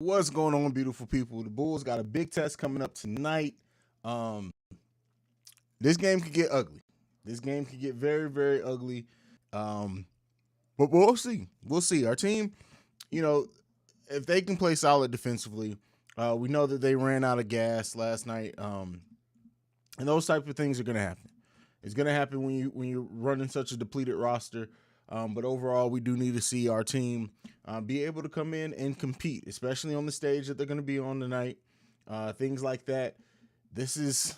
What's going on, beautiful people? The Bulls got a big test coming up tonight. Um, this game could get ugly. This game could get very, very ugly. Um, but we'll see. We'll see. Our team, you know, if they can play solid defensively, we know that they ran out of gas last night. And those type of things are going to happen. It's going to happen when you're running such a depleted roster. But overall, we do need to see our team be able to come in and compete, especially on the stage that they're going to be on tonight. Things like that. This is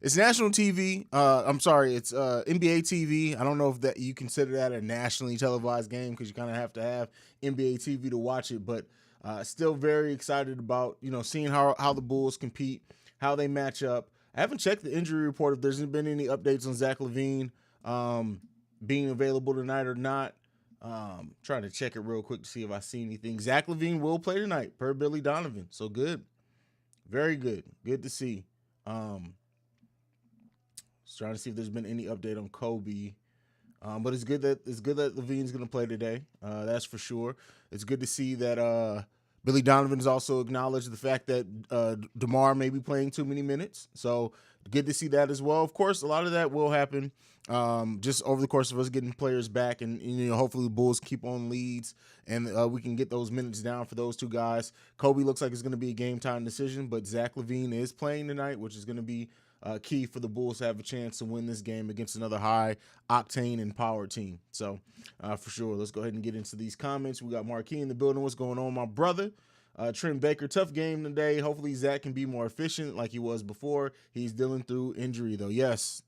it's national TV. I'm sorry, it's NBA TV. I don't know if that you consider that a nationally televised game because you kind of have to have NBA TV to watch it. But still very excited about seeing how the Bulls compete, how they match up. I haven't checked the injury report if there's been any updates on Zach LaVine being available tonight or not. Trying to check it real quick to see if I see anything. Zach LaVine will play tonight per Billy Donovan. So good. Very good. Good to see. Just trying to see if there's been any update on Kobe. But it's good that LaVine's going to play today. That's for sure. It's good to see that Billy Donovan has also acknowledged the fact that DeMar may be playing too many minutes. So good to see that as well. Of course, a lot of that will happen just over the course of us getting players back, and hopefully the Bulls keep on leads and we can get those minutes down for those two guys. Kobe looks like it's going to be a game time decision, but Zach LaVine is playing tonight, which is going to be key for the Bulls to have a chance to win this game against another high octane and power team. So for sure, let's go ahead and get into these comments. We got Marquis in the building. What's going on, my brother? Trent Baker, tough game today. Hopefully Zach can be more efficient like he was before. He's dealing through injury though. Yes.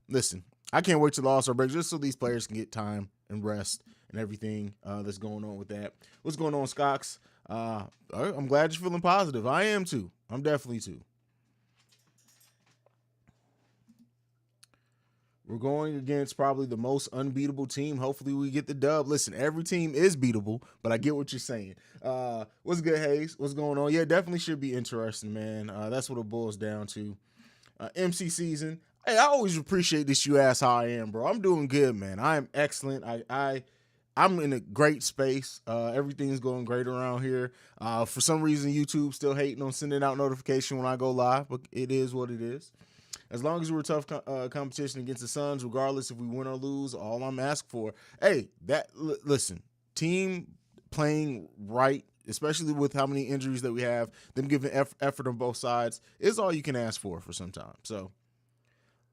Listen, I can't wait till the All-Star break just so these players can get time and rest and everything that's going on with that. What's going on, Scocks? I'm glad you're feeling positive. I am too. I'm definitely too. We're going against probably the most unbeatable team. Hopefully we get the dub. Listen, every team is beatable, but I get what you're saying. What's good, Haize? What's going on? Yeah, definitely should be interesting, man. That's what it boils down to. MC season. Hey, I always appreciate this. You ask how I am, bro. I'm doing good, man. I am excellent. I'm in a great space. Everything's going great around here. For some reason, YouTube still hating on sending out notification when I go live, but it is what it is. As long as we're tough competition against the Suns, regardless if we win or lose, all I'm asking for, hey, listen, team playing right, especially with how many injuries that we have, them giving effort on both sides, is all you can ask for some time. So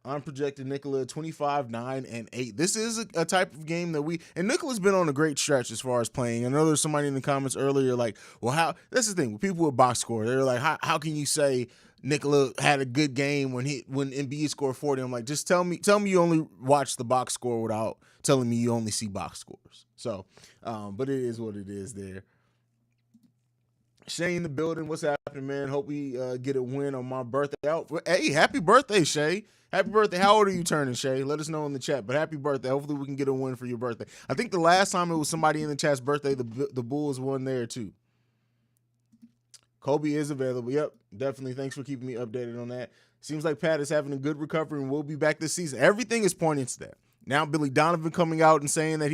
I'm projecting Nikola 25, 9, and 8. This is a type of game that Nikola's been on a great stretch as far as playing. I know there's somebody in the comments earlier like, well, that's the thing with people with box score. They're like, how can you say Nikola had a good game when Embiid scored 40? I'm like, just tell me you only watch the box score without telling me you only see box scores. So, but it is what it is there. Shay in the building. What's happening, man? Hope we get a win on my birthday. Hey, happy birthday, Shay. Happy birthday. How old are you turning, Shay? Let us know in the chat. But happy birthday. Hopefully we can get a win for your birthday. I think the last time it was somebody in the chat's birthday, the Bulls won there too. Kobe is available. Yep, definitely. Thanks for keeping me updated on that. Seems like Pat is having a good recovery and will be back this season. Everything is pointing to that. Now Billy Donovan coming out and saying that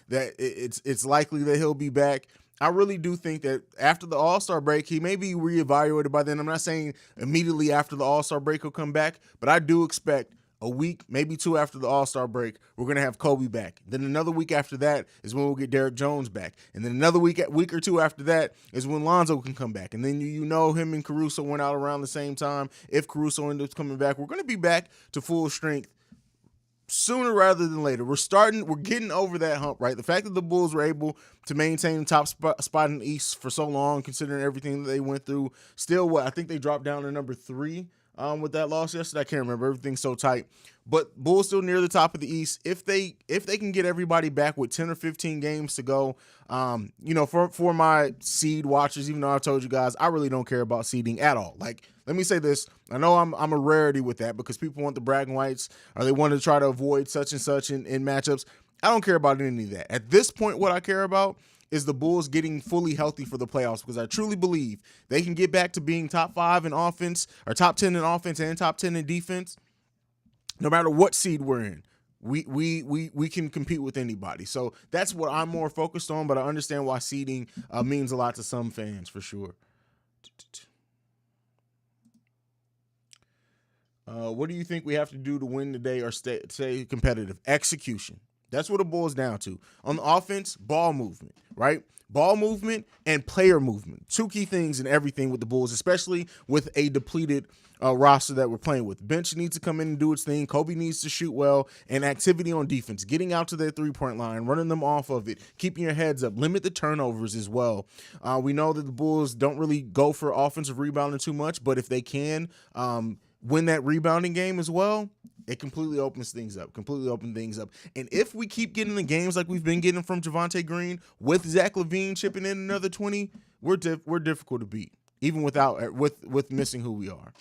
it's likely that he'll be back. I really do think that after the All-Star break, he may be reevaluated by then. I'm not saying immediately after the All-Star break he'll come back, but I do expect a week, maybe two after the All-Star break, we're going to have Kobe back. Then another week after that is when we'll get Derrick Jones back. And then another week or two after that is when Lonzo can come back. And then him and Caruso went out around the same time. If Caruso ends up coming back, we're going to be back to full strength sooner rather than later. We're getting over that hump, right? The fact that the Bulls were able to maintain the top spot in the East for so long, considering everything that they went through. Still, I think they dropped down to number 3 with that loss yesterday. I can't remember. Everything's so tight. But Bulls still near the top of the East. If they can get everybody back with 10 or 15 games to go, for my seed watchers, even though I've told you guys, I really don't care about seeding at all. Like, let me say this. I know I'm a rarity with that because people want the bragging rights or they want to try to avoid such and such in matchups. I don't care about any of that. At this point, what I care about is the Bulls getting fully healthy for the playoffs because I truly believe they can get back to being top 5 in offense or top 10 in offense and top 10 in defense no matter what seed we're in. we can compete with anybody. So that's what I'm more focused on. But I understand why seeding means a lot to some fans for sure. What do you think we have to do to win today or stay competitive? Execution. That's what it boils down to. On the offense, ball movement, right? Ball movement and player movement. Two key things in everything with the Bulls, especially with a depleted roster that we're playing with. Bench needs to come in and do its thing. Kobe needs to shoot well, and activity on defense, getting out to their three-point line, running them off of it, keeping your heads up, limit the turnovers as well. We know that the Bulls don't really go for offensive rebounding too much, but if they can win that rebounding game as well, it completely opens things up, And if we keep getting the games like we've been getting from Javonte Green with Zach LaVine chipping in another 20, we're difficult to beat, even with missing who we are.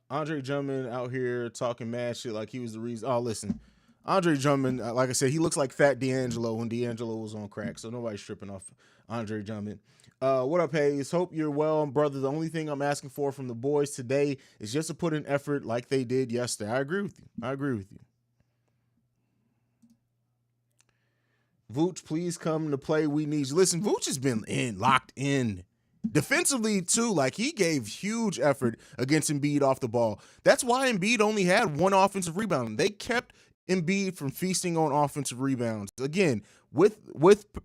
Andre Drummond out here talking mad shit like he was the reason. Oh, listen, Andre Drummond, like I said, he looks like Fat D'Angelo when D'Angelo was on crack, so nobody's tripping off Andre Drummond. What up, Haize? Hope you're well, brother. The only thing I'm asking for from the boys today is just to put in effort like they did yesterday. I agree with you. Vooch, please come to play. We need you. Listen, Vooch has been locked in. Defensively, too, like he gave huge effort against Embiid off the ball. That's why Embiid only had one offensive rebound. They kept Embiid from feasting on offensive rebounds. Again, with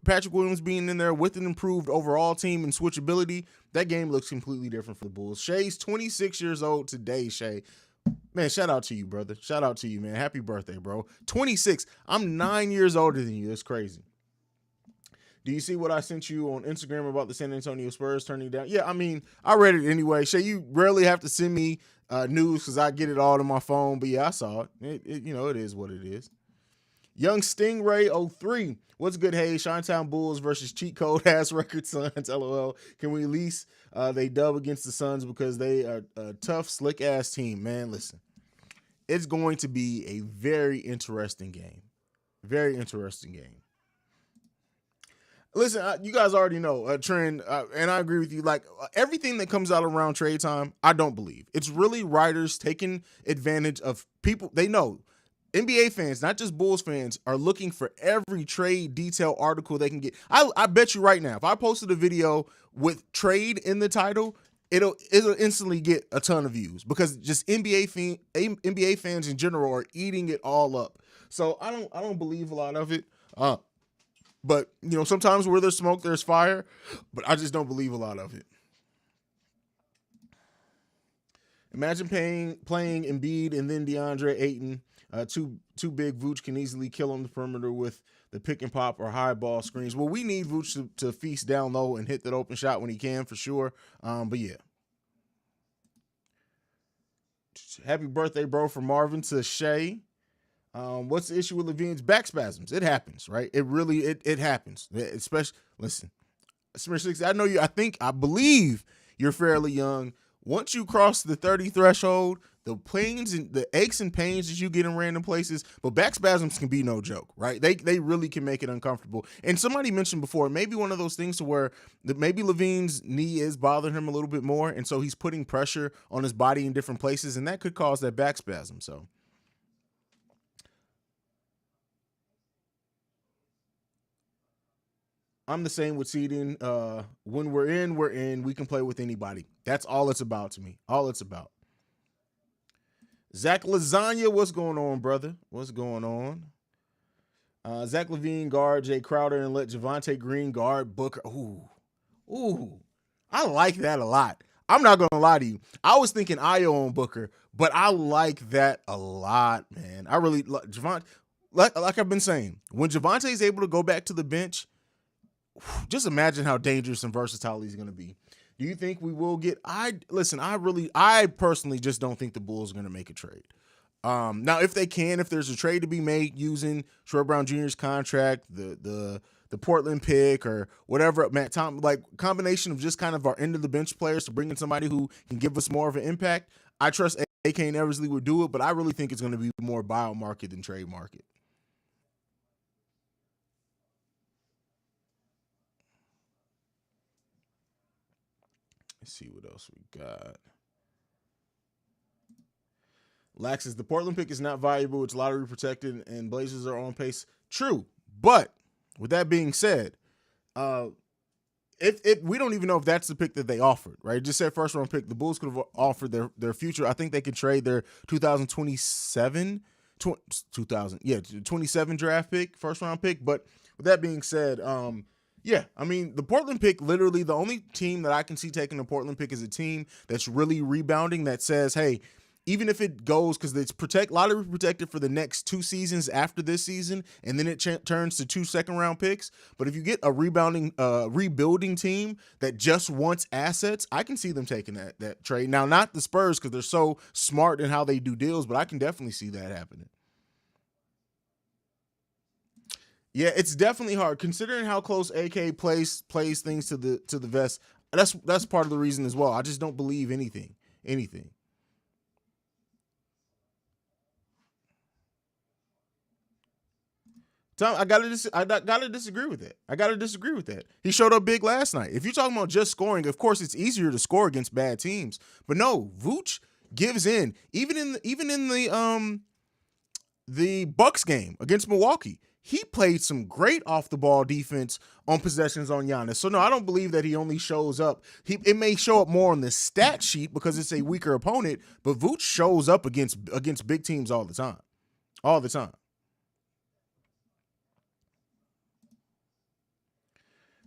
Patrick Williams being in there, with an improved overall team and switchability, that game looks completely different for the Bulls. Shay's 26 years old today, Shay. Man, shout out to you, brother. Shout out to you, man. Happy birthday, bro. 26. I'm 9 years older than you. That's crazy. Do you see what I sent you on Instagram about the San Antonio Spurs turning down? Yeah, I mean, I read it anyway. Shay, you rarely have to send me news because I get it all on my phone. But yeah, I saw it. It is what it is. Young Stingray 03. What's good, hey? Chi-Town Bulls versus cheat code ass record Suns. LOL. Can we at least they dub against the Suns because they are a tough, slick ass team? Man, listen. It's going to be a very interesting game. Very interesting game. Listen, you guys already know trend, and I agree with you. Like everything that comes out around trade time, I don't believe it's really writers taking advantage of people. They know NBA fans, not just Bulls fans, are looking for every trade detail article they can get. I bet you right now, if I posted a video with trade in the title, it'll instantly get a ton of views because just NBA fans in general are eating it all up. So I don't believe a lot of it. But, sometimes where there's smoke, there's fire. But I just don't believe a lot of it. Imagine playing Embiid and then DeAndre Ayton. Too big. Vooch can easily kill on the perimeter with the pick and pop or high ball screens. Well, we need Vooch to feast down low and hit that open shot when he can for sure. But yeah. Happy birthday, bro, from Marvin to Shay. What's the issue with LaVine's back spasms? It happens, right? It really it happens. Especially, listen, I believe you're fairly young. Once you cross the 30 threshold, the pains and the aches and pains that you get in random places, but back spasms can be no joke, right? They really can make it uncomfortable. And somebody mentioned before, maybe one of those things to where maybe LaVine's knee is bothering him a little bit more, and so he's putting pressure on his body in different places, and that could cause that back spasm. So. I'm the same with seeding. When we're in, we're in. We can play with anybody. That's all it's about to me. All it's about. Zach Lasagna, what's going on, brother? What's going on? Zach LaVine guard Jay Crowder and let Javonte Green guard Booker. Ooh. I like that a lot. I'm not gonna lie to you. I was thinking Ayo on Booker, but I like that a lot, man. I really like Javonte. Like I've been saying, when Javonte is able to go back to the bench, just imagine how dangerous and versatile he's going to be. Do you think we will get? I personally just don't think the Bulls are going to make a trade. Now, if there's a trade to be made using Troy Brown Jr.'s contract, the Portland pick or whatever, Matt Tom, like combination of just kind of our end of the bench players to bring in somebody who can give us more of an impact, I trust AK and Eversley would do it, but I really think it's going to be more buyout market than trade market. Let's see what else we got. Lax says the Portland pick is not valuable. It's lottery protected, and Blazers are on pace. True, but with that being said, if we don't even know if that's the pick that they offered, right? It just said first round pick. The Bulls could have offered their future. I think they could trade their 2027 draft pick, first round pick. But with that being said, yeah, I mean, the Portland pick, literally the only team that I can see taking the Portland pick is a team that's really rebounding, that says, hey, even if it goes, because it's lottery protected for the next 2 seasons after this season, and then it turns to 2 second-round picks. But if you get a rebuilding team that just wants assets, I can see them taking that trade. Now, not the Spurs, because they're so smart in how they do deals, but I can definitely see that happening. Yeah, it's definitely hard considering how close AK plays things to the vest. That's part of the reason as well. I just don't believe anything. Tom, I gotta disagree with that. He showed up big last night. If you're talking about just scoring, of course it's easier to score against bad teams. But no, Vooch gives in. Even in the Bucks game against Milwaukee, he played some great off the ball defense on possessions on Giannis. So no, I don't believe that he only shows up. It may show up more on the stat sheet because it's a weaker opponent, but Vooch shows up against big teams all the time. All the time.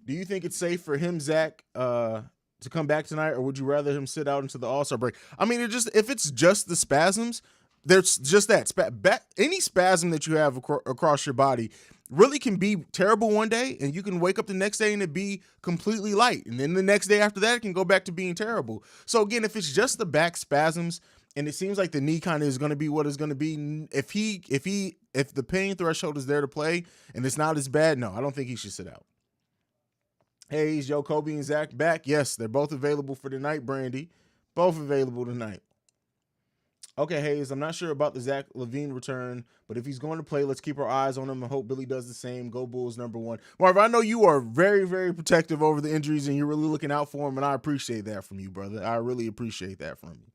Do you think it's safe for him, Zach, to come back tonight, or would you rather him sit out into the All-Star break? I mean, if it's just the spasms, there's just that. Any spasm that you have across your body really can be terrible one day, and you can wake up the next day and it be completely light. And then the next day after that, it can go back to being terrible. So again, if it's just the back spasms, and it seems like the knee kind of is going to be what it's going to be, if the pain threshold is there to play and it's not as bad, no, I don't think he should sit out. Haize, Yo, Kobe, and Zach back. Yes, they're both available for tonight, Brandy. Both available tonight. Okay, Haize, I'm not sure about the Zach LaVine return, but if he's going to play, let's keep our eyes on him and hope Billy does the same. Go Bulls, #1. Marv, I know you are very, very protective over the injuries, and you're really looking out for him, and I appreciate that from you, brother. I really appreciate that from you.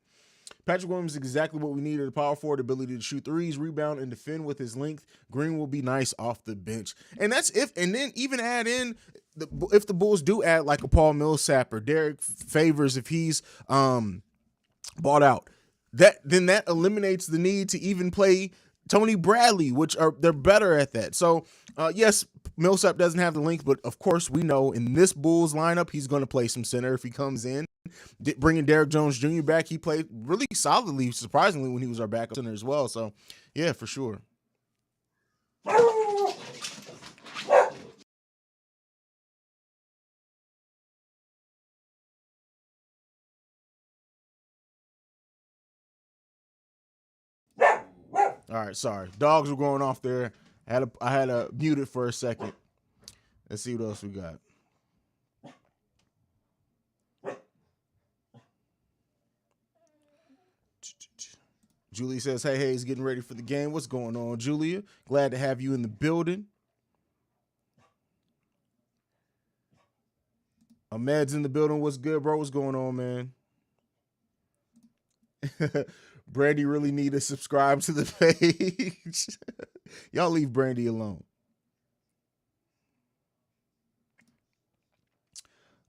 Patrick Williams is exactly what we needed, a power forward, ability to shoot threes, rebound, and defend with his length. Green will be nice off the bench. And then even add in, if the Bulls do add like a Paul Millsap or Derek Favors, if he's bought out, then that eliminates the need to even play Tony Bradley, they're better at that. So yes, Millsap doesn't have the length, but of course we know in this Bulls lineup he's going to play some center if he comes in. Bringing Derrick Jones Jr. back, he played really solidly, surprisingly, when he was our backup center as well. So yeah, for sure. All right, sorry. Dogs were going off there. I had to mute it for a second. Let's see what else we got. Julie says, hey, Haize, getting ready for the game. What's going on, Julia? Glad to have you in the building. Ahmed's in the building. What's good, bro? What's going on, man? Brandy really need to subscribe to the page. Y'all leave Brandy alone.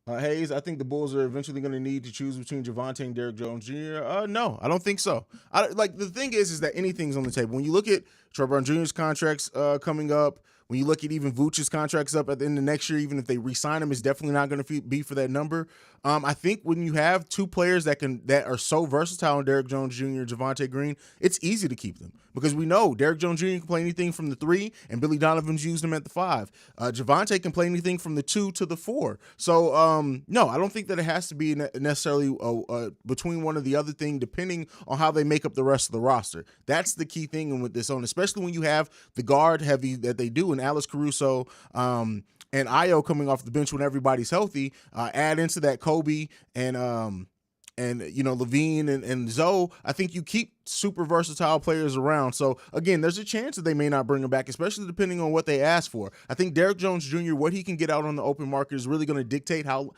Haize, I think the Bulls are eventually going to need to choose between Javonte and Derrick Jones Jr. No, I don't think so. The thing is that anything's on the table. When you look at Trevor Jr.'s contracts coming up, when you look at even Vooch's contracts up at the end of next year, even if they re-sign him, it's definitely not going to be for that number. I think when you have two players that are so versatile in Derrick Jones Jr. and Javonte Green, it's easy to keep them because we know Derrick Jones Jr. can play anything from the 3, and Billy Donovan's used him at the 5. Javonte can play anything from the 2 to the 4. So no, I don't think that it has to be necessarily between one or the other thing, depending on how they make up the rest of the roster. That's the key thing with this on, especially when you have the guard heavy that they do in Alex Caruso and Ayo coming off the bench when everybody's healthy. Add into that Kobe and Levine and Zoe, I think you keep super versatile players around. So again, there's a chance that they may not bring him back, especially depending on what they ask for. I think Derrick Jones Jr., what he can get out on the open market is really going to dictate how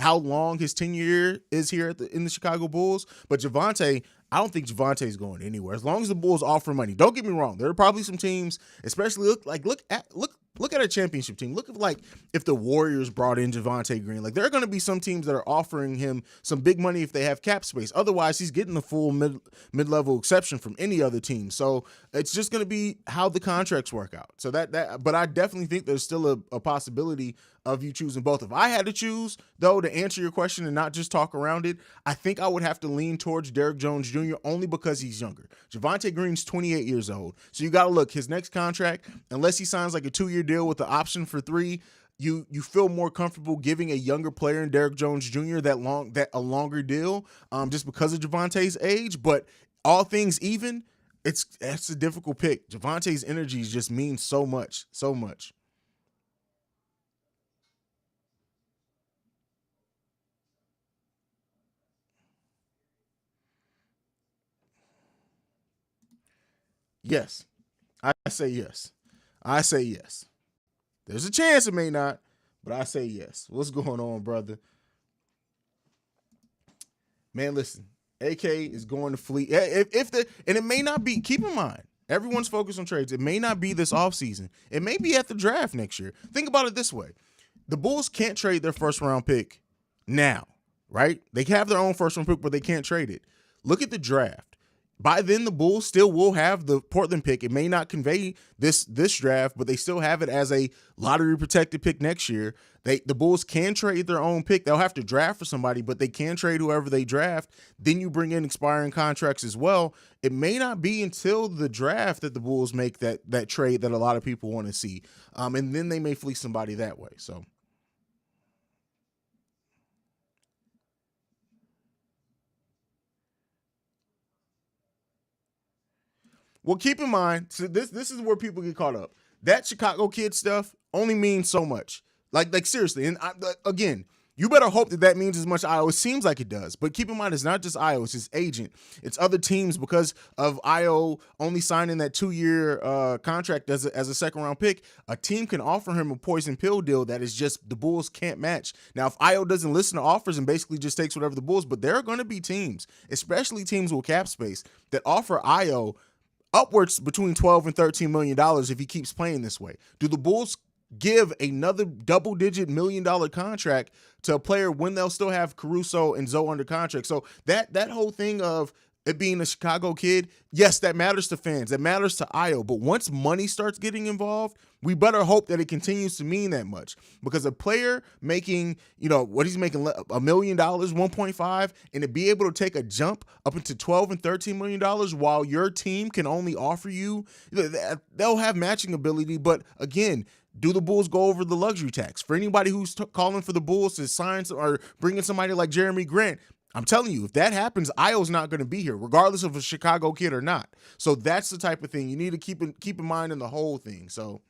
long his tenure is here in the Chicago Bulls. But Javonte, I don't think Javonte's going anywhere as long as the Bulls offer money. Don't get me wrong, there are probably some teams, especially look at a championship team. Look at if the Warriors brought in Javonte Green. Like there are going to be some teams that are offering him some big money if they have cap space. Otherwise, he's getting the full mid-level exception from any other team. So it's just going to be how the contracts work out. So but I definitely think there's still a possibility of you choosing both. If I had to choose, though, to answer your question and not just talk around it, I think I would have to lean towards Derrick Jones Jr. only because he's younger. Javonte Green's 28 years old. So you got to look, his next contract, unless he signs like a 2-year deal with the option for 3, you feel more comfortable giving a younger player in Derrick Jones Jr. that a longer deal, just because of Javonte's age. But all things even, that's a difficult pick. Javonte's energy just means so much, so much. Yes, I say yes. I say yes. There's a chance it may not, but I say yes. What's going on, brother? Man, listen, AK is going to fleet. And it may not be, keep in mind, everyone's focused on trades. It may not be this offseason. It may be at the draft next year. Think about it this way. The Bulls can't trade their first round pick now, right? They have their own first round pick, but they can't trade it. Look at the draft. By then, the Bulls still will have the Portland pick. It may not convey this draft, but they still have it as a lottery protected pick next year. The Bulls can trade their own pick. They'll have to draft for somebody, but they can trade whoever they draft. Then you bring in expiring contracts as well. It may not be until the draft that the Bulls make that trade that a lot of people want to see, and then they may fleece somebody that way. So. Well, keep in mind, so this is where people get caught up. That Chicago kid stuff only means so much. Like seriously, and again, you better hope that means as much Io. It seems like it does, but keep in mind, it's not just Io; it's his agent, it's other teams because of Io only signing that 2-year contract as a second round pick. A team can offer him a poison pill deal that is just the Bulls can't match. Now, if Io doesn't listen to offers and basically just takes whatever the Bulls, but there are going to be teams, especially teams with cap space, that offer Io upwards between 12 and 13 million dollars if he keeps playing this way. Do the Bulls give another double-digit $1 million contract to a player when they'll still have Caruso and Zoe under contract? So that whole thing of it being a Chicago kid, yes, that matters to fans. That matters to Io. But once money starts getting involved, we better hope that it continues to mean that much. Because a player making, what he's making, $1 million, 1.5, and to be able to take a jump up into 12 and $13 million while your team can only offer you, they'll have matching ability. But again, do the Bulls go over the luxury tax? For anybody who's calling for the Bulls to sign or bring in somebody like Jeremy Grant, I'm telling you, if that happens, Io's not going to be here, regardless of a Chicago kid or not. So that's the type of thing you need to keep in mind in the whole thing. So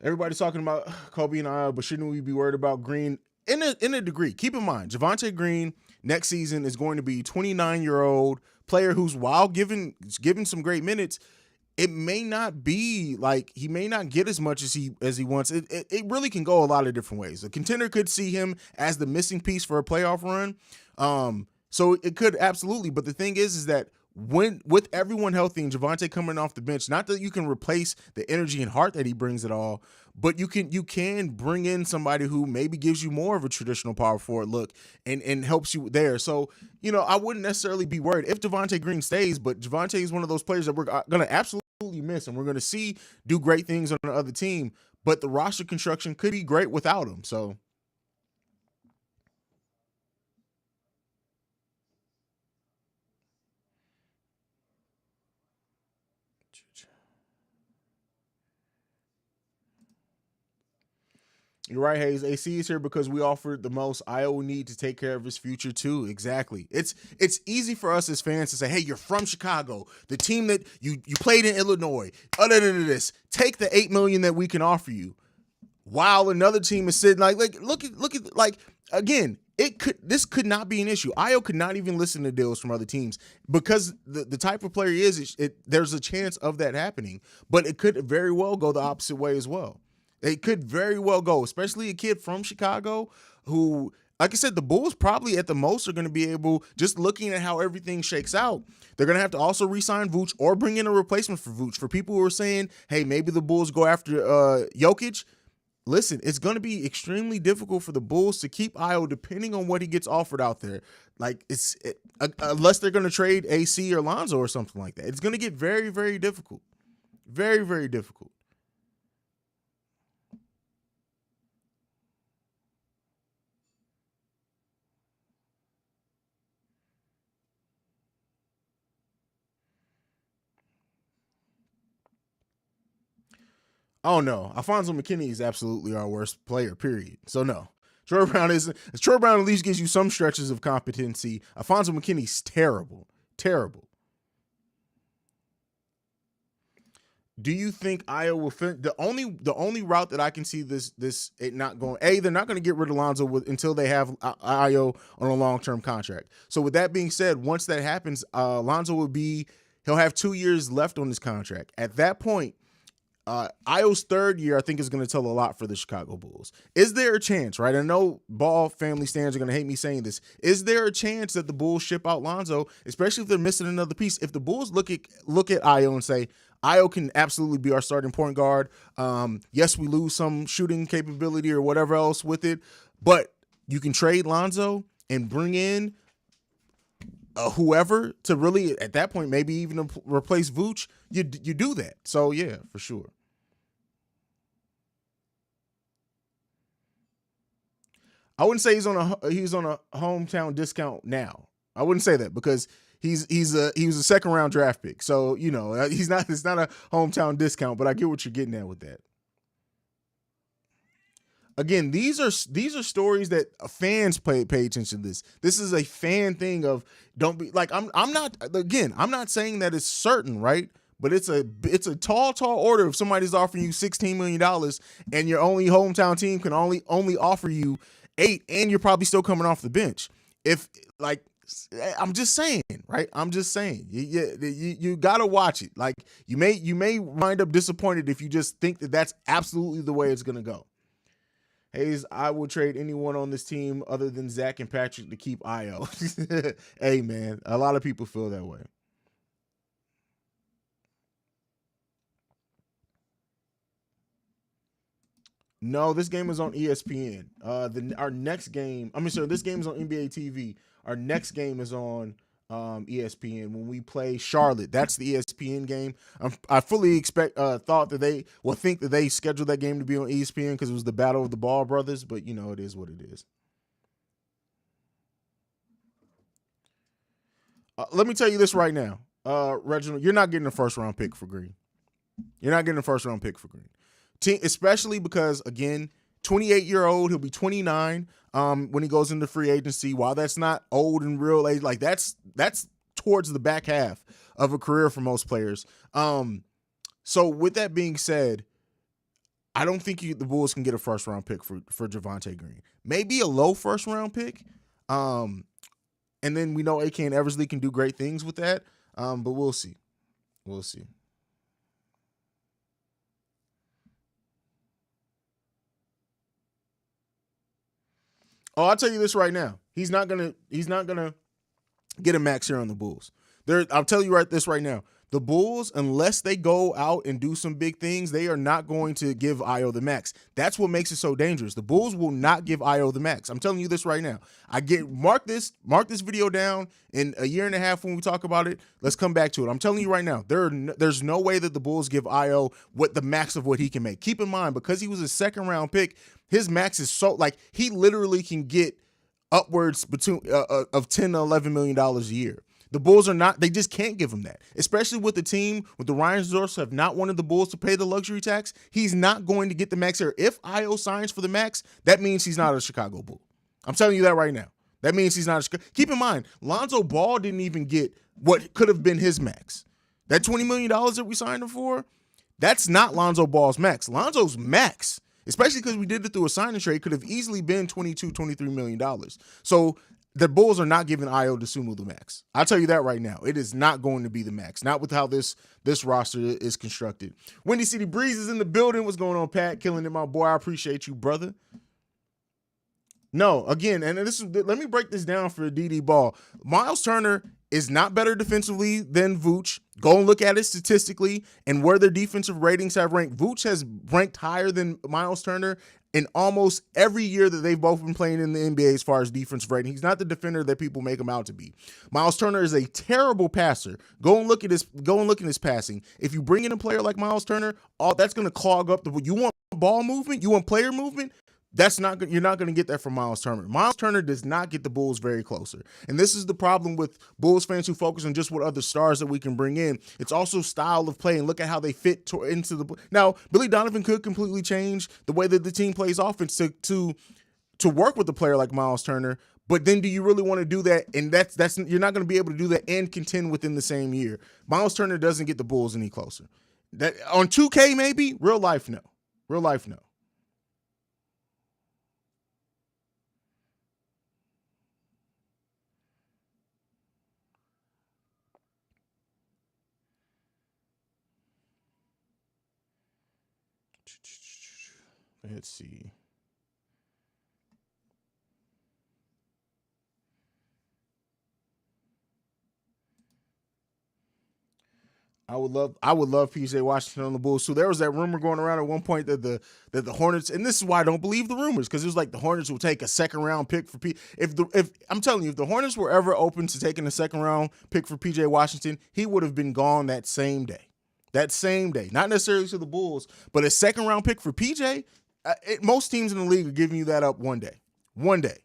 everybody's talking about Kobe and Io, but shouldn't we be worried about Green? In a degree, keep in mind, Javonte Green next season is going to be 29-year-old player who's, while given some great minutes, it may not be like he may not get as much as he wants. It really can go a lot of different ways. A contender could see him as the missing piece for a playoff run. So it could absolutely. But the thing is that with everyone healthy and Javonte coming off the bench, not that you can replace the energy and heart that he brings at all, but you can bring in somebody who maybe gives you more of a traditional power forward look and helps you there. So, I wouldn't necessarily be worried if Javonte Green stays, but Javonte is one of those players that we're going to absolutely miss, and we're going to see do great things on the other team, but the roster construction could be great without him. So You're right, Hayes. AC is here because we offered the most. Io will need to take care of his future too. Exactly. It's easy for us as fans to say, "Hey, you're from Chicago, the team that you played in Illinois. Other than this, take the $8 million that we can offer you." While another team is sitting like look at like again. This could not be an issue. Io could not even listen to deals from other teams because the type of player he is. There's a chance of that happening, but it could very well go the opposite way as well. It could very well go, especially a kid from Chicago who, like I said, the Bulls probably at the most are going to be able, just looking at how everything shakes out, they're going to have to also re-sign Vooch or bring in a replacement for Vooch. For people who are saying, hey, maybe the Bulls go after Jokic, listen, it's going to be extremely difficult for the Bulls to keep Io depending on what he gets offered out there. Like unless they're going to trade AC or Lonzo or something like that. It's going to get very, very difficult. Very, very difficult. Oh no, Alfonso McKinney is absolutely our worst player. Period. So no, Troy Brown at least gives you some stretches of competency. Alfonso McKinney's terrible, terrible. Do you think Iowa will fin- the only route that I can see this it not going? They're not going to get rid of Lonzo until they have Io on a long-term contract. So with that being said, once that happens, Lonzo he'll have 2 years left on his contract. At that point, Io's third year, I think, is going to tell a lot for the Chicago Bulls. Is there a chance, right? I know Ball family stands are going to hate me saying this. Is there a chance that the Bulls ship out Lonzo, especially if they're missing another piece? If the Bulls look at Ayo and say, Ayo can absolutely be our starting point guard. Yes, we lose some shooting capability or whatever else with it, but you can trade Lonzo and bring in whoever to really, at that point, maybe even replace Vooch. You do that. So, yeah, for sure. I wouldn't say he's on a hometown discount now. I wouldn't say that because he was a second round draft pick. So, it's not a hometown discount, but I get what you're getting at with that. Again, these are stories that fans pay attention to this. This is a fan thing of don't be like I'm not saying that it's certain, right? But it's a tall order if somebody's offering you $16 million and your only hometown team can only offer you 8, and you're probably still coming off the bench. If like I'm just saying, right? I'm just saying, you gotta watch it. Like you may wind up disappointed if you just think that that's absolutely the way it's gonna go. Hayes, I will trade anyone on this team other than Zach and Patrick to keep Io. Hey man, a lot of people feel that way. No, this game is on ESPN. Our next game, I mean, sorry, this game is on NBA TV. Our next game is on ESPN when we play Charlotte. That's the ESPN game. I fully thought that they will think that they scheduled that game to be on ESPN because it was the Battle of the Ball brothers. But it is what it is. Let me tell you this right now, Reginald, you're not getting a first round pick for Green. You're not getting a first round pick for Green. Especially because, again, 28-year-old, he'll be 29 when he goes into free agency. While that's not old in real age, like that's towards the back half of a career for most players. So with that being said, I don't think the Bulls can get a first round pick for Javonte Green. Maybe a low first round pick. And then we know AK and Eversley can do great things with that. But we'll see. We'll see. Oh, I'll tell you this right now. He's not gonna get a max here on the Bulls. I'll tell you this right now. The Bulls, unless they go out and do some big things, they are not going to give Io the max. That's what makes it so dangerous. The Bulls will not give Io the max. I'm telling you this right now. Mark this video down in a year and a half when we talk about it. Let's come back to it. I'm telling you right now, there's no way that the Bulls give Io what the max of what he can make. Keep in mind, because he was a second round pick, his max is so like he literally can get upwards between of $10 to $11 million a year. The Bulls are not, they just can't give him that, especially with the team, with the Ryan Zorts have not wanted the Bulls to pay the luxury tax. He's not going to get the max here. If Ayo signs for the max, that means he's not a Chicago Bull. I'm telling you that right now. That means he's not a Chicago. Keep in mind, Lonzo Ball didn't even get what could have been his max. That $20 million that we signed him for, that's not Lonzo Ball's max. Lonzo's max, especially because we did it through a signing trade, could have easily been $22, $23 million. So the Bulls are not giving Ayo Dosunmu the max. I'll tell you that right now. It is not going to be the max. Not with how this roster is constructed. Windy City Breeze is in the building. What's going on, Pat? Killing it, my boy. I appreciate you, brother. No, again, and let me break this down for DD Ball. Miles Turner is not better defensively than Vooch. Go and look at it statistically and where their defensive ratings have ranked. Vooch has ranked higher than Miles Turner in almost every year that they've both been playing in the NBA as far as defensive rating. He's not the defender that people make him out to be. Miles Turner is a terrible passer. Go and look at his passing. If you bring in a player like Miles Turner, all that's going to clog up you want ball movement, you want player movement. You're not going to get that from Miles Turner. Miles Turner does not get the Bulls very closer. And this is the problem with Bulls fans who focus on just what other stars that we can bring in. It's also style of play and look at how they fit into the. Now, Billy Donovan could completely change the way that the team plays offense to work with a player like Miles Turner. But then do you really want to do that? And that's you're not going to be able to do that and contend within the same year. Miles Turner doesn't get the Bulls any closer. That on 2K maybe, real life no. Real life no. Let's see. I would love PJ Washington on the Bulls. So there was that rumor going around at one point that the Hornets, and this is why I don't believe the rumors, because it was like the Hornets will take a second round pick for if I'm telling you, if the Hornets were ever open to taking a second round pick for PJ Washington, he would have been gone that same day. That same day. Not necessarily to the Bulls, but a second round pick for PJ. Most teams in the league are giving you that up one day. One day.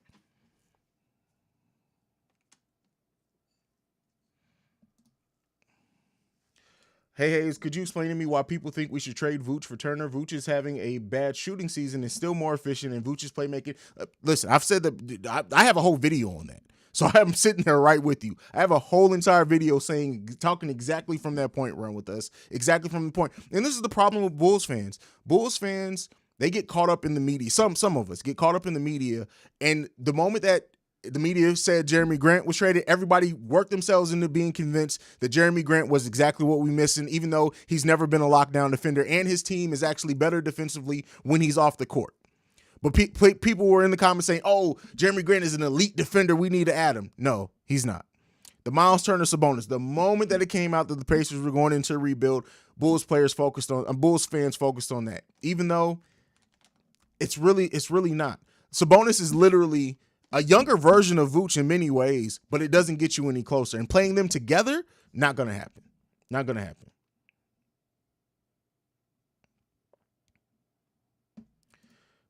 Hey, Haize, could you explain to me why people think we should trade Vooch for Turner? Vooch is having a bad shooting season and still more efficient, and Vooch's playmaking. Listen, I've said that I have a whole video on that. So I'm sitting there right with you. I have a whole entire video talking exactly from that point, run with us, exactly from the point. And this is the problem with Bulls fans. Bulls fans, they get caught up in the media. Some of us get caught up in the media, and the moment that the media said Jeremy Grant was traded, everybody worked themselves into being convinced that Jeremy Grant was exactly what we missing, even though he's never been a lockdown defender, and his team is actually better defensively when he's off the court. But people were in the comments saying, oh, Jeremy Grant is an elite defender, we need to add him. No, he's not. The Miles Turner Sabonis, the moment that it came out that the Pacers were going into a rebuild, Bulls fans focused on that, even though it's really not. Sabonis is literally a younger version of Vooch in many ways, but it doesn't get you any closer. And playing them together, not going to happen. Not going to happen.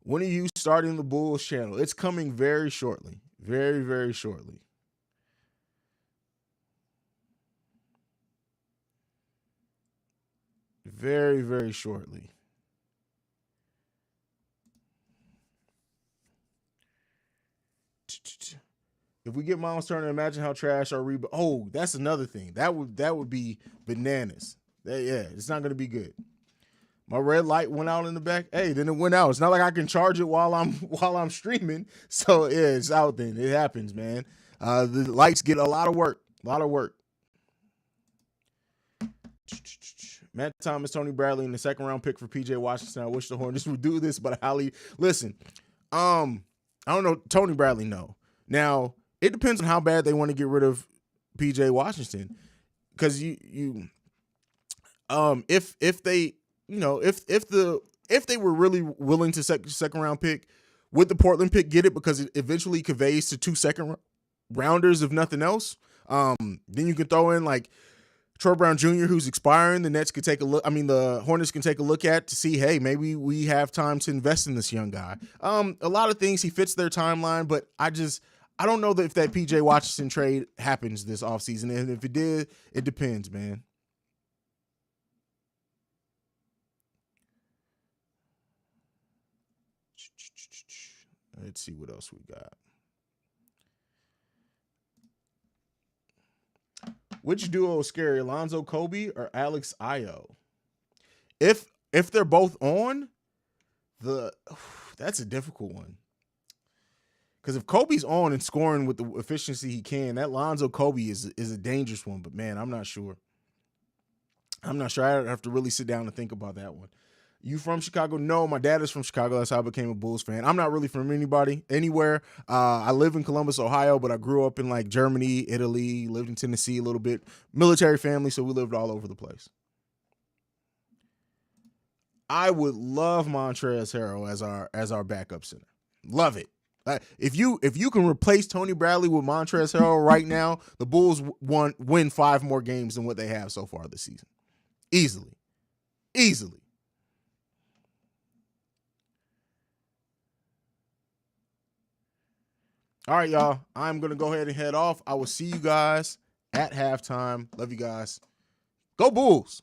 When are you starting the Bulls channel? It's coming very shortly. Very, very shortly. Very, very shortly. If we get Miles Turner, imagine how trash our rebound. Oh, that's another thing. That would be bananas. Yeah, it's not going to be good. My red light went out in the back. Hey, then it went out. It's not like I can charge it while I'm streaming. So yeah, it's out then. It happens, man. The lights get a lot of work. A lot of work. Matt Thomas, Tony Bradley, and the second round pick for PJ Washington. I wish the Hornets would do this, but listen. I don't know. Tony Bradley, no. Now it depends on how bad they want to get rid of PJ Washington, because if they were really willing to second round pick, would the Portland pick get it because it eventually conveys to 2 second rounders if nothing else? Then you can throw in like Troy Brown Jr., who's expiring. The Nets could take a look. I mean, the Hornets can take a look at to see, hey, maybe we have time to invest in this young guy. A lot of things, he fits their timeline, but I I don't know that if that PJ Washington trade happens this offseason. And if it did, it depends, man. Let's see what else we got. Which duo is scary, Alonzo Kobe or Alex Ayo? If they're both on, that's a difficult one. Because if Kobe's on and scoring with the efficiency he can, that Lonzo Kobe is a dangerous one. But man, I'm not sure. I have to really sit down and think about that one. You from Chicago? No, my dad is from Chicago. That's how I became a Bulls fan. I'm not really from anywhere. I live in Columbus, Ohio, but I grew up in like Germany, Italy, lived in Tennessee a little bit. Military family, so we lived all over the place. I would love Montrezl Harrell as our backup center. Love it. If you can replace Tony Bradley with Montrezl Harrell right now, the Bulls win 5 more games than what they have so far this season. Easily. All right, y'all. I'm going to go ahead and head off. I will see you guys at halftime. Love you guys. Go Bulls.